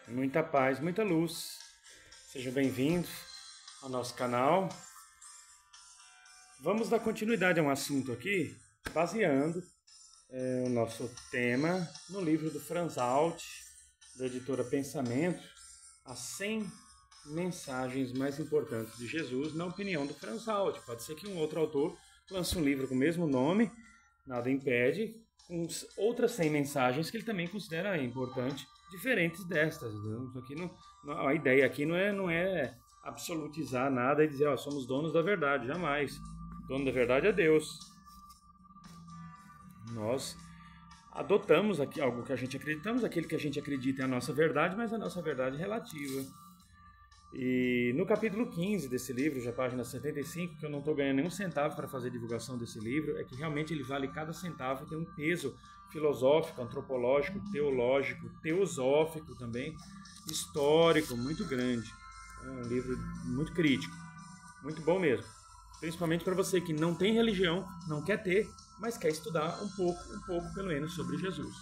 Muita paz, muita luz. Sejam bem-vindos ao nosso canal. Vamos dar continuidade a um assunto aqui, baseando o nosso tema no livro do Franz Alt, da editora Pensamento, as 100 mensagens mais importantes de Jesus, na opinião do Franz Alt. Pode ser que um outro autor lance um livro com o mesmo nome, nada impede, com outras 100 mensagens que ele também considera importante, diferentes destas. Isso aqui a ideia aqui não é absolutizar nada e dizer, somos donos da verdade, jamais. O dono da verdade é Deus. Nós adotamos aqui algo que a gente acreditamos, aquele que a gente acredita é a nossa verdade, mas a nossa verdade é relativa. E no capítulo 15 desse livro, já página 75, que eu não estou ganhando nenhum centavo para fazer divulgação desse livro, é que realmente ele vale cada centavo e tem um peso filosófico, antropológico, teológico, teosófico também, histórico, muito grande. É um livro muito crítico, muito bom mesmo. Principalmente para você que não tem religião, não quer ter, mas quer estudar um pouco pelo menos sobre Jesus.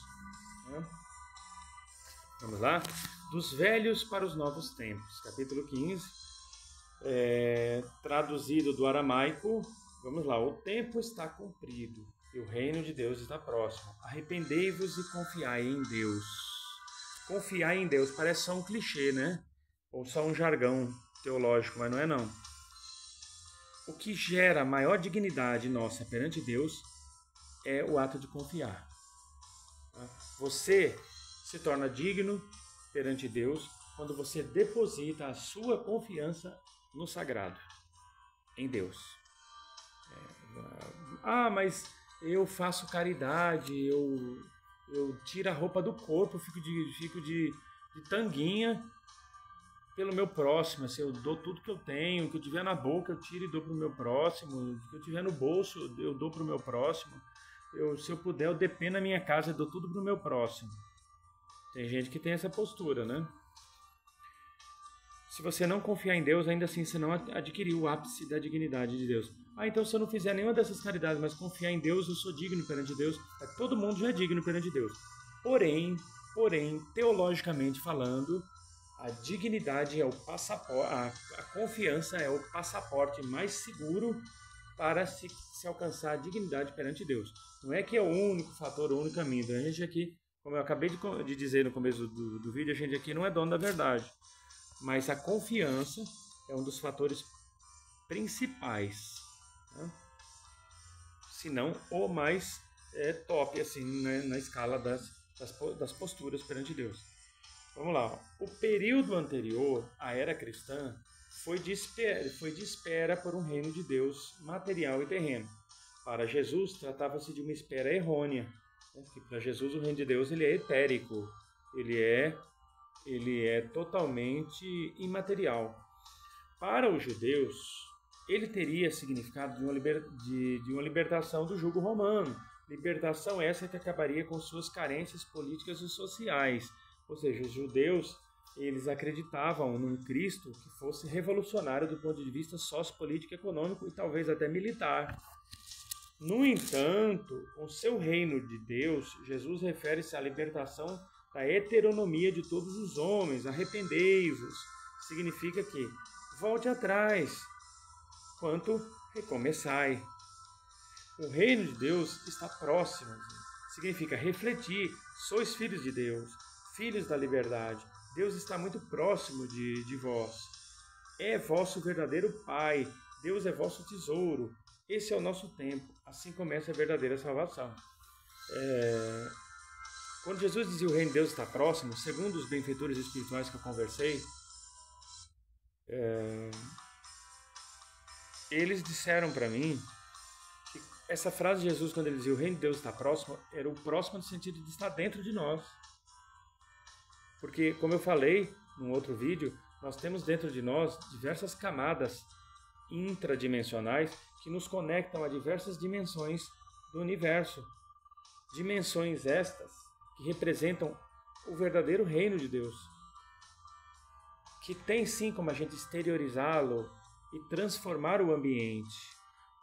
Vamos lá? Dos velhos para os novos tempos, capítulo 15, traduzido do aramaico. Vamos lá, o tempo está cumprido e o reino de Deus está próximo. Arrependei-vos e confiai em Deus. Confiar em Deus parece só um clichê, né? Ou só um jargão teológico, mas não é não. O que gera maior dignidade nossa perante Deus é o ato de confiar. Você se torna digno perante Deus quando você deposita a sua confiança no sagrado, em Deus. Mas eu faço caridade, eu tiro a roupa do corpo, fico de tanguinha pelo meu próximo. Assim, eu dou tudo que eu tenho, o que eu tiver na boca eu tiro e dou para o meu próximo, o que eu tiver no bolso eu dou para o meu próximo. Se eu puder, eu dependo da minha casa, eu dou tudo para o meu próximo. Tem gente que tem essa postura, né? Se você não confiar em Deus, ainda assim você não adquiriu o ápice da dignidade de Deus. Então se eu não fizer nenhuma dessas caridades, mas confiar em Deus, eu sou digno perante Deus. Todo mundo já é digno perante Deus. Porém, teologicamente falando, a dignidade é o passaporte, a confiança é o passaporte mais seguro para se alcançar a dignidade perante Deus. Não é que é o único fator, o único caminho. A gente aqui, como eu acabei de dizer no começo do vídeo, a gente aqui não é dono da verdade. Mas a confiança é um dos fatores principais. Né? Se não o mais top assim, né, na escala das posturas perante Deus. Vamos lá. O período anterior à era cristã foi de espera por um reino de Deus material e terreno. Para Jesus, tratava-se de uma espera errônea. Porque para Jesus, o reino de Deus ele é etérico, ele é totalmente imaterial. Para os judeus, ele teria significado de uma libertação do jugo romano. Libertação essa que acabaria com suas carências políticas e sociais. Ou seja, os judeus eles acreditavam num Cristo que fosse revolucionário do ponto de vista sociopolítico, econômico e talvez até militar. No entanto, com seu reino de Deus, Jesus refere-se à libertação da heteronomia de todos os homens. Arrependei-vos significa que volte atrás, quanto recomeçai. O reino de Deus está próximo, significa refletir, sois filhos de Deus, filhos da liberdade. Deus está muito próximo de vós. É vosso verdadeiro Pai, Deus é vosso tesouro. Esse é o nosso tempo, assim começa a verdadeira salvação. Quando Jesus dizia o reino de Deus está próximo, segundo os benfeitores espirituais que eu conversei, eles disseram para mim que essa frase de Jesus, quando ele dizia o reino de Deus está próximo, era o próximo no sentido de estar dentro de nós. Porque, como eu falei num outro vídeo, nós temos dentro de nós diversas camadas intradimensionais que nos conectam a diversas dimensões do universo. Dimensões estas que representam o verdadeiro reino de Deus, que tem sim como a gente exteriorizá-lo e transformar o ambiente.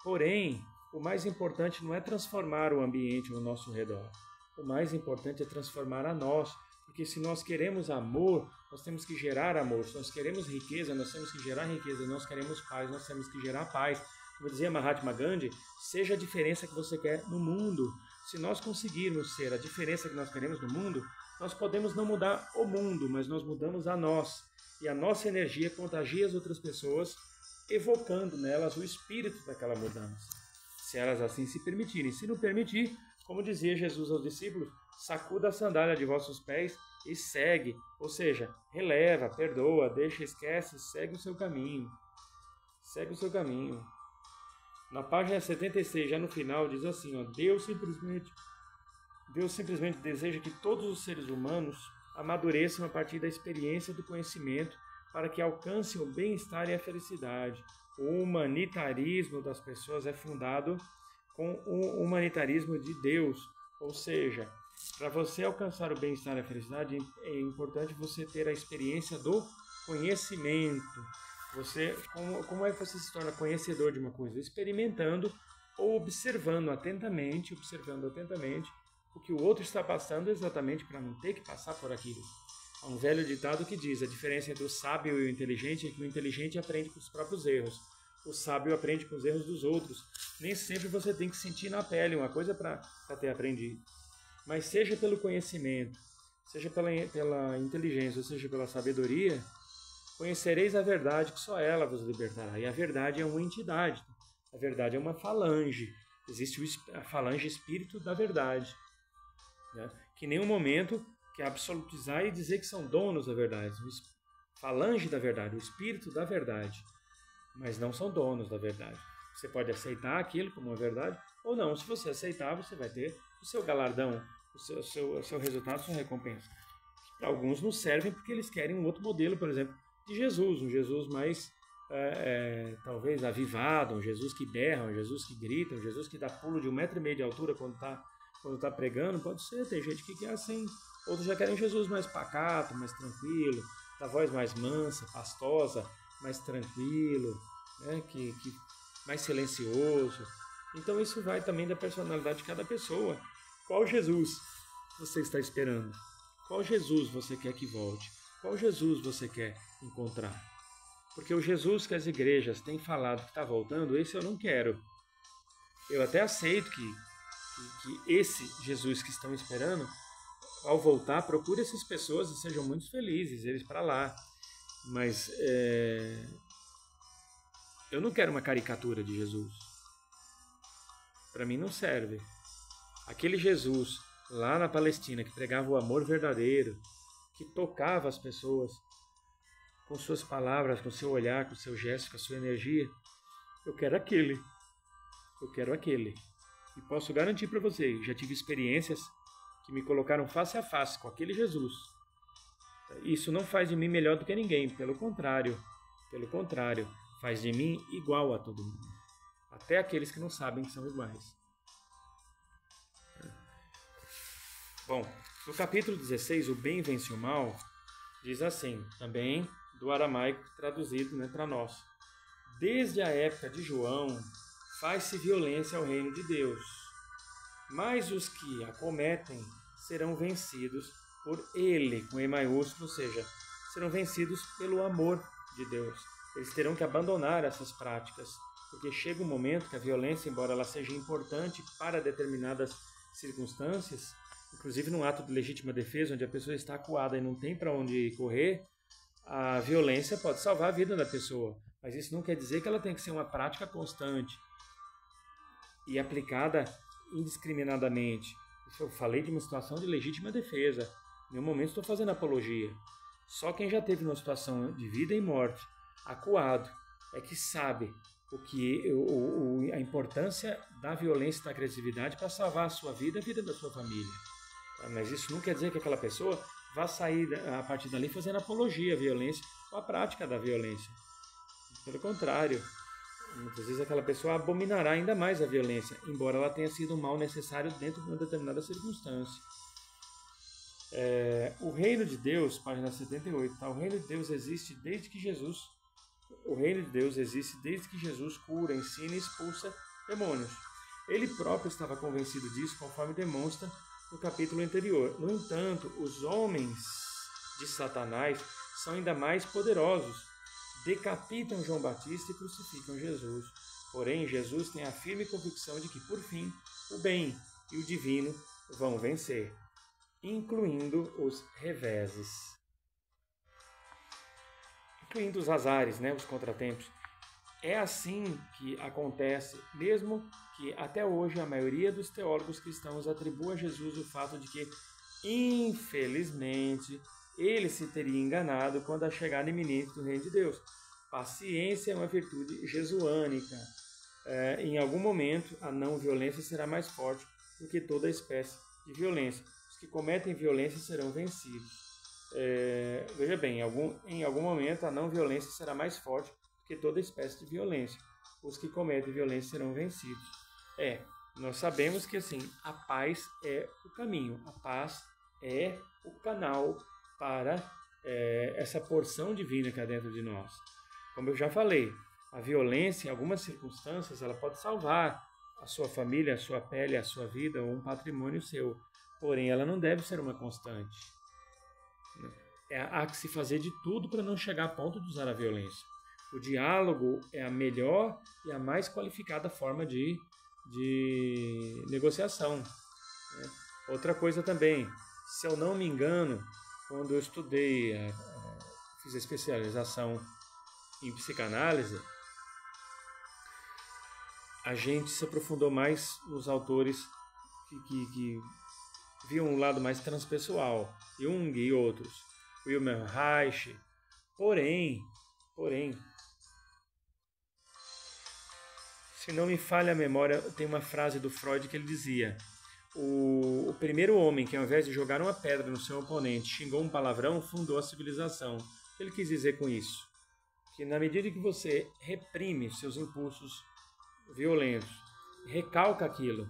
Porém, o mais importante não é transformar o ambiente ao nosso redor. O mais importante é transformar a nós Porque se nós queremos amor, nós temos que gerar amor. Se nós queremos riqueza, nós temos que gerar riqueza. Se nós queremos paz, nós temos que gerar paz. Como dizia Mahatma Gandhi, seja a diferença que você quer no mundo. Se nós conseguirmos ser a diferença que nós queremos no mundo, nós podemos não mudar o mundo, mas nós mudamos a nós. E a nossa energia contagia as outras pessoas, evocando nelas o espírito daquela mudança. Se elas assim se permitirem. Se não permitir, como dizia Jesus aos discípulos, sacuda a sandália de vossos pés e segue. Ou seja, releva, perdoa, deixa, esquece, segue o seu caminho. Segue o seu caminho. Na página 76, já no final, diz assim, ó, Deus simplesmente deseja que todos os seres humanos amadureçam a partir da experiência do conhecimento para que alcancem o bem-estar e a felicidade. O humanitarismo das pessoas é fundado com o humanitarismo de Deus, ou seja, para você alcançar o bem-estar e a felicidade é importante você ter a experiência do conhecimento. Como é que você se torna conhecedor de uma coisa? Experimentando ou observando atentamente o que o outro está passando exatamente para não ter que passar por aquilo. Há um velho ditado que diz, a diferença entre o sábio e o inteligente é que o inteligente aprende com os próprios erros. O sábio aprende com os erros dos outros. Nem sempre você tem que sentir na pele uma coisa para ter aprendido. Mas seja pelo conhecimento, seja pela inteligência, ou seja pela sabedoria, conhecereis a verdade que só ela vos libertará. E a verdade é uma entidade. A verdade é uma falange. Existe a falange espírito da verdade. Né? Que em nenhum momento quer absolutizar e dizer que são donos da verdade. Falange da verdade, o espírito da verdade. Mas não são donos da verdade. Você pode aceitar aquilo como uma verdade ou não. Se você aceitar, você vai ter o seu galardão, o seu resultado, a sua recompensa. Para alguns não servem porque eles querem um outro modelo, por exemplo, de Jesus. Um Jesus mais, talvez, avivado, um Jesus que berra, um Jesus que grita, um Jesus que dá pulo de 1,5 m de altura quando está pregando. Pode ser, tem gente que quer assim. Outros já querem Jesus mais pacato, mais tranquilo, da voz mais mansa, pastosa, mais tranquilo, né? que mais silencioso. Então isso vai também da personalidade de cada pessoa. Qual Jesus você está esperando? Qual Jesus você quer que volte? Qual Jesus você quer encontrar? Porque o Jesus que as igrejas têm falado que está voltando, esse eu não quero. Eu até aceito que esse Jesus que estão esperando, ao voltar, procure essas pessoas e sejam muito felizes, eles para lá. Mas eu não quero uma caricatura de Jesus. Para mim não serve. Aquele Jesus lá na Palestina que pregava o amor verdadeiro, que tocava as pessoas com suas palavras, com seu olhar, com seu gesto, com a sua energia, eu quero aquele. Eu quero aquele. E posso garantir para vocês, já tive experiências que me colocaram face a face com aquele Jesus. Isso não faz de mim melhor do que ninguém, pelo contrário, faz de mim igual a todo mundo, até aqueles que não sabem que são iguais. Bom, no capítulo 16, o bem vence o mal, diz assim, também do aramaico traduzido, né, para nós. Desde a época de João, faz-se violência ao reino de Deus, mas os que a cometem serão vencidos por ele, com E maiúsculo, ou seja, serão vencidos pelo amor de Deus. Eles terão que abandonar essas práticas, porque chega um momento que a violência, embora ela seja importante para determinadas circunstâncias, inclusive num ato de legítima defesa, onde a pessoa está acuada e não tem para onde correr, a violência pode salvar a vida da pessoa, mas isso não quer dizer que ela tem que ser uma prática constante e aplicada indiscriminadamente. Eu falei de uma situação de legítima defesa. Em nenhum momento estou fazendo apologia. Só quem já teve uma situação de vida e morte, acuado, é que sabe a importância da violência e da agressividade para salvar a sua vida e a vida da sua família. Mas isso não quer dizer que aquela pessoa vá sair a partir dali fazendo apologia à violência ou à prática da violência. Pelo contrário, muitas vezes aquela pessoa abominará ainda mais a violência, embora ela tenha sido um mal necessário dentro de uma determinada circunstância. O reino de Deus, página 78, tá? O reino de Deus existe desde que Jesus cura, ensina e expulsa demônios. Ele próprio estava convencido disso, conforme demonstra no capítulo anterior. No entanto, os homens de Satanás são ainda mais poderosos. Decapitam João Batista e crucificam Jesus. Porém, Jesus tem a firme convicção de que, por fim, o bem e o divino vão vencer, incluindo os reveses, incluindo os azares, os contratempos. É assim que acontece, mesmo que até hoje a maioria dos teólogos cristãos atribua a Jesus o fato de que, infelizmente, ele se teria enganado quando a chegada iminente do reino de Deus. Paciência é uma virtude jesuânica. Em algum momento, a não violência será mais forte do que toda espécie de violência. Os que cometem violência serão vencidos. Veja bem, em algum momento, a não violência será mais forte do que toda espécie de violência. Os que cometem violência serão vencidos. Nós sabemos que assim, a paz é o caminho, a paz é o canal para essa porção divina que há dentro de nós. Como eu já falei, a violência, em algumas circunstâncias, ela pode salvar a sua família, a sua pele, a sua vida ou um patrimônio seu. Porém, ela não deve ser uma constante. Há que se fazer de tudo para não chegar a ponto de usar a violência. O diálogo é a melhor e a mais qualificada forma de negociação. Outra coisa também, se eu não me engano, quando eu estudei, fiz a especialização em psicanálise, a gente se aprofundou mais nos autores que viam um lado mais transpessoal, Jung e outros, Wilhelm Reich. Porém, se não me falha a memória, tem uma frase do Freud que ele dizia: o primeiro homem que, ao invés de jogar uma pedra no seu oponente, xingou um palavrão, fundou a civilização. O que ele quis dizer com isso? Que na medida que você reprime seus impulsos violentos, recalca aquilo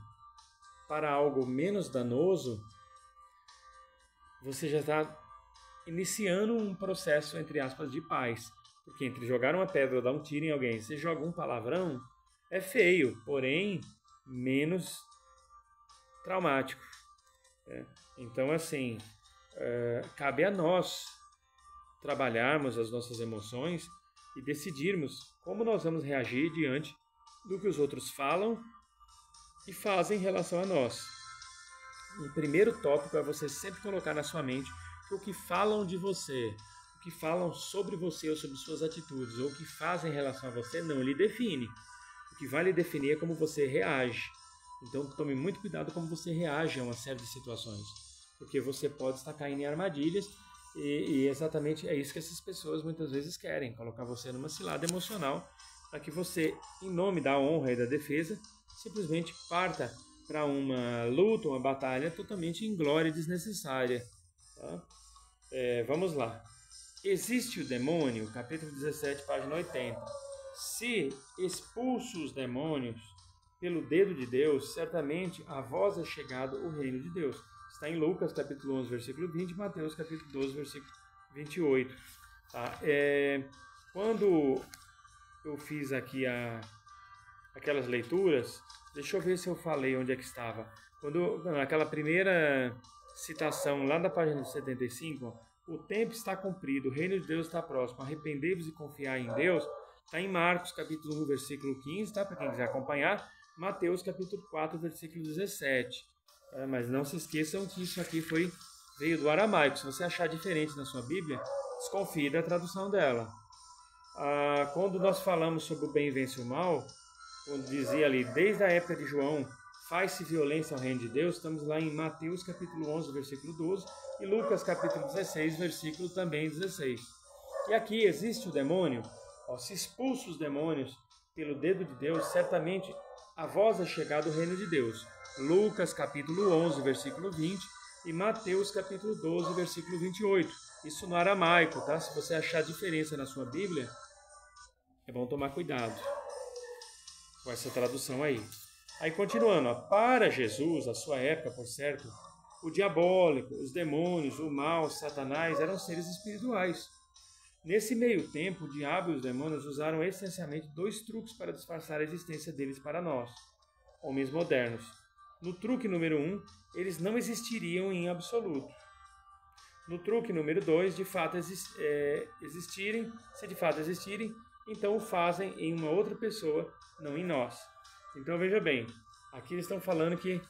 para algo menos danoso, você já está iniciando um processo, entre aspas, de paz. Porque entre jogar uma pedra ou dar um tiro em alguém, você joga um palavrão, é feio, porém menos traumático. Então, assim, cabe a nós trabalharmos as nossas emoções e decidirmos como nós vamos reagir diante do que os outros falam e fazem em relação a nós. O primeiro tópico é você sempre colocar na sua mente que o que falam de você, o que falam sobre você ou sobre suas atitudes, ou o que fazem em relação a você, não lhe define. O que vai lhe definir é como você reage. Então tome muito cuidado como você reage a uma série de situações, porque você pode estar caindo em armadilhas e exatamente é isso que essas pessoas muitas vezes querem, colocar você numa cilada emocional para que você, em nome da honra e da defesa, simplesmente parta para uma luta, uma batalha totalmente inglória e desnecessária. Tá? Vamos lá. Existe o demônio, capítulo 17, página 80. Se expulso os demônios pelo dedo de Deus, certamente a vós é chegado o reino de Deus. Está em Lucas, capítulo 11, versículo 20, Mateus, capítulo 12, versículo 28. Tá? Quando eu fiz aqui aquelas leituras, deixa eu ver se eu falei onde é que estava. Naquela primeira citação, lá da página 75, o tempo está cumprido, o reino de Deus está próximo, arrependei-vos e confiai em Deus, está em Marcos, capítulo 1, versículo 15, tá? Para quem quiser acompanhar, Mateus, capítulo 4, versículo 17. Mas não se esqueçam que isso aqui veio do aramaico. Se você achar diferente na sua Bíblia, desconfie da tradução dela. Quando nós falamos sobre o bem vence o mal, quando dizia ali, desde a época de João, faz-se violência ao reino de Deus, estamos lá em Mateus capítulo 11, versículo 12, e Lucas capítulo 16, versículo também 16. E aqui existe o demônio, se expulsa os demônios pelo dedo de Deus, certamente a vós é chegado o reino de Deus. Lucas capítulo 11, versículo 20, e Mateus capítulo 12, versículo 28. Isso no aramaico, tá? Se você achar diferença na sua Bíblia, é bom tomar cuidado com essa tradução aí. Aí continuando, para Jesus, a sua época, por certo, o diabólico, os demônios, o mal, Satanás eram seres espirituais. Nesse meio tempo, o diabo e os demônios usaram essencialmente dois truques para disfarçar a existência deles para nós, homens modernos. No truque número 1, eles não existiriam em absoluto. No truque número 2, de fato existirem, se de fato existirem, então o fazem em uma outra pessoa, não em nós. Então veja bem, aqui eles estão falando que,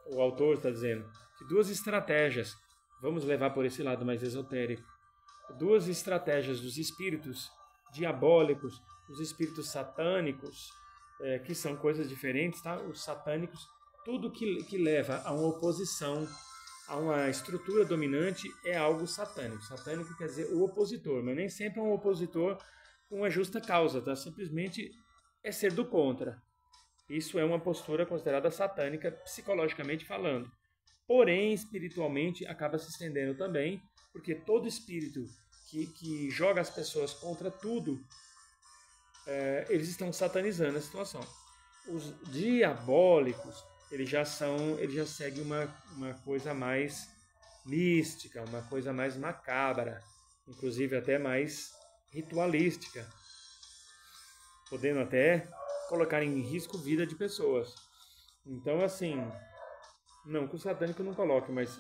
o autor está dizendo, que duas estratégias, vamos levar por esse lado mais esotérico, duas estratégias dos espíritos diabólicos, os espíritos satânicos, que são coisas diferentes, tá? Os satânicos, tudo que leva a uma oposição, a uma estrutura dominante é algo satânico. Satânico quer dizer o opositor, mas nem sempre é um opositor com uma justa causa, tá? Simplesmente é ser do contra. Isso é uma postura considerada satânica, psicologicamente falando. Porém, espiritualmente, acaba se estendendo também, porque todo espírito que joga as pessoas contra tudo, eles estão satanizando a situação. Os diabólicos, eles já seguem uma coisa mais mística, uma coisa mais macabra, inclusive até mais ritualística, podendo até colocar em risco a vida de pessoas. Então, assim, não que o satânico não coloque, mas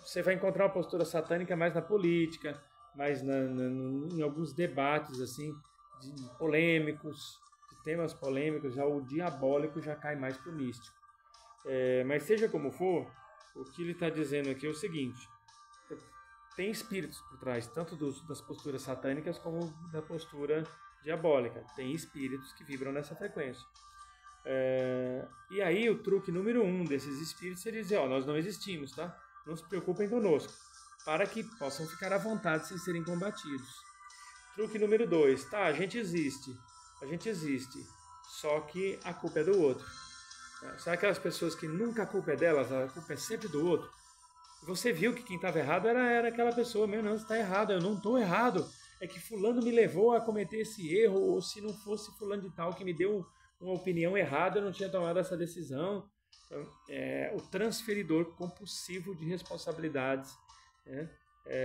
você vai encontrar uma postura satânica mais na política, mais em alguns debates assim, polêmicos, de temas polêmicos. Já o diabólico já cai mais para o místico. Mas seja como for, o que ele está dizendo aqui é o seguinte: tem espíritos por trás, tanto das posturas satânicas como da postura diabólica. Tem espíritos que vibram nessa frequência. E aí o truque número 1 desses espíritos é dizer, nós não existimos, tá? Não se preocupem conosco, para que possam ficar à vontade sem serem combatidos. Truque número 2, tá, a gente existe, só que a culpa é do outro. Sabe aquelas pessoas que nunca a culpa é delas, a culpa é sempre do outro? Você viu que quem estava errado era aquela pessoa mesmo, não, você está errado, eu não estou errado, é que fulano me levou a cometer esse erro, ou se não fosse fulano de tal que me deu uma opinião errada, eu não tinha tomado essa decisão. Então, o transferidor compulsivo de responsabilidades.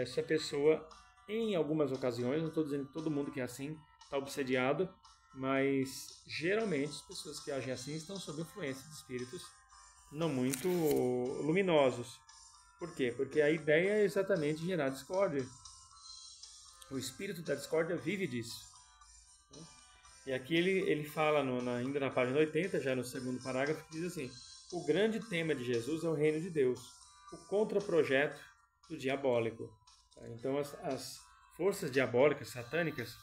Se a pessoa, em algumas ocasiões, não estou dizendo que todo mundo que é assim está obsediado, mas geralmente as pessoas que agem assim estão sob influência de espíritos não muito luminosos. Por quê? Porque a ideia é exatamente gerar discórdia. O espírito da discórdia vive disso. E aqui ele fala, ainda na página 80, já no segundo parágrafo, que diz assim: o grande tema de Jesus é o reino de Deus, o contraprojeto do diabólico. Então as forças diabólicas, satânicas,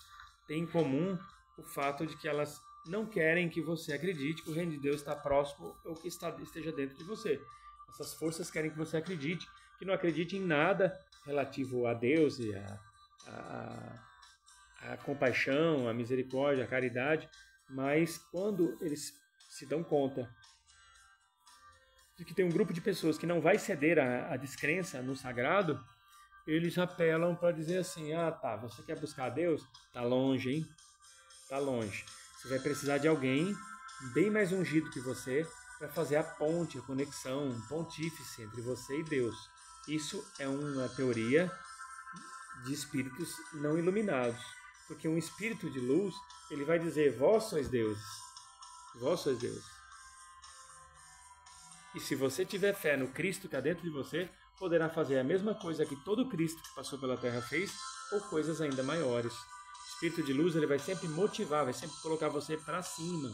têm em comum o fato de que elas não querem que você acredite que o reino de Deus está próximo ou que esteja dentro de você. Essas forças querem que você acredite, que não acredite em nada relativo a Deus e a compaixão, a misericórdia, a caridade, mas quando eles se dão conta de que tem um grupo de pessoas que não vai ceder à descrença no sagrado, eles apelam para dizer assim: tá, você quer buscar a Deus? Tá longe, hein? Tá longe. Você vai precisar de alguém bem mais ungido que você para fazer a ponte, a conexão, um pontífice entre você e Deus. Isso é uma teoria de espíritos não iluminados. Porque um espírito de luz, ele vai dizer: vós sois deuses. Vós sois deuses. E se você tiver fé no Cristo que há dentro de você, poderá fazer a mesma coisa que todo Cristo que passou pela Terra fez, ou coisas ainda maiores. O espírito de luz, ele vai sempre motivar, vai sempre colocar você para cima.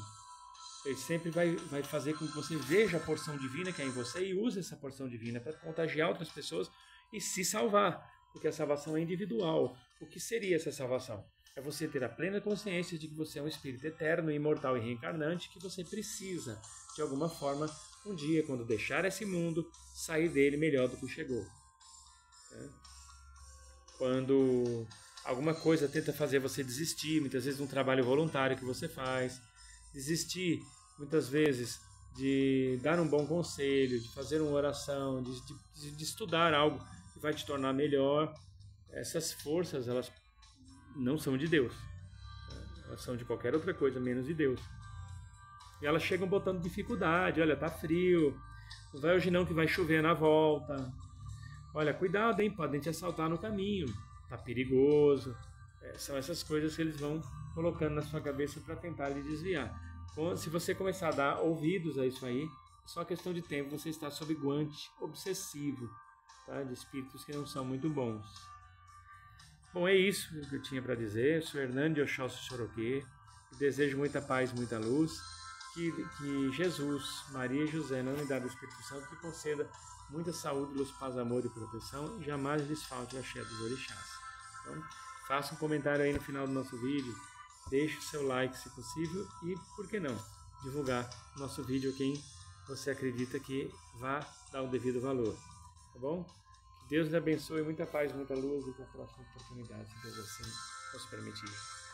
Ele sempre vai fazer com que você veja a porção divina que é em você e use essa porção divina para contagiar outras pessoas e se salvar. Porque a salvação é individual. O que seria essa salvação? É você ter a plena consciência de que você é um espírito eterno, imortal e reencarnante, que você precisa, de alguma forma, um dia, quando deixar esse mundo, sair dele melhor do que chegou. Quando alguma coisa tenta fazer você desistir, muitas vezes de um trabalho voluntário que você faz, desistir, muitas vezes, de dar um bom conselho, de fazer uma oração, de estudar algo que vai te tornar melhor, essas forças, elas não são de Deus. Elas são de qualquer outra coisa, menos de Deus. E elas chegam botando dificuldade. Olha, tá frio. Não vai hoje não que vai chover na volta. Olha, cuidado, hein? Podem te assaltar no caminho. Tá perigoso. São essas coisas que eles vão colocando na sua cabeça para tentar lhe desviar. Se você começar a dar ouvidos a isso aí, só questão de tempo você está sob guante obsessivo, tá? De espíritos que não são muito bons. Bom, é isso que eu tinha para dizer. Eu sou Hernando de Oxóssi Choroquê. Desejo muita paz, muita luz. Que Jesus, Maria e José, na unidade do Espírito Santo, que conceda muita saúde, luz, paz, amor e proteção e jamais lhes falte o axé dos orixás. Então, faça um comentário aí no final do nosso vídeo, deixe o seu like se possível e, por que não, divulgar nosso vídeo a quem você acredita que vá dar o devido valor. Tá bom? Que Deus lhe abençoe, muita paz, muita luz e até a próxima oportunidade, se Deus assim nos permitir.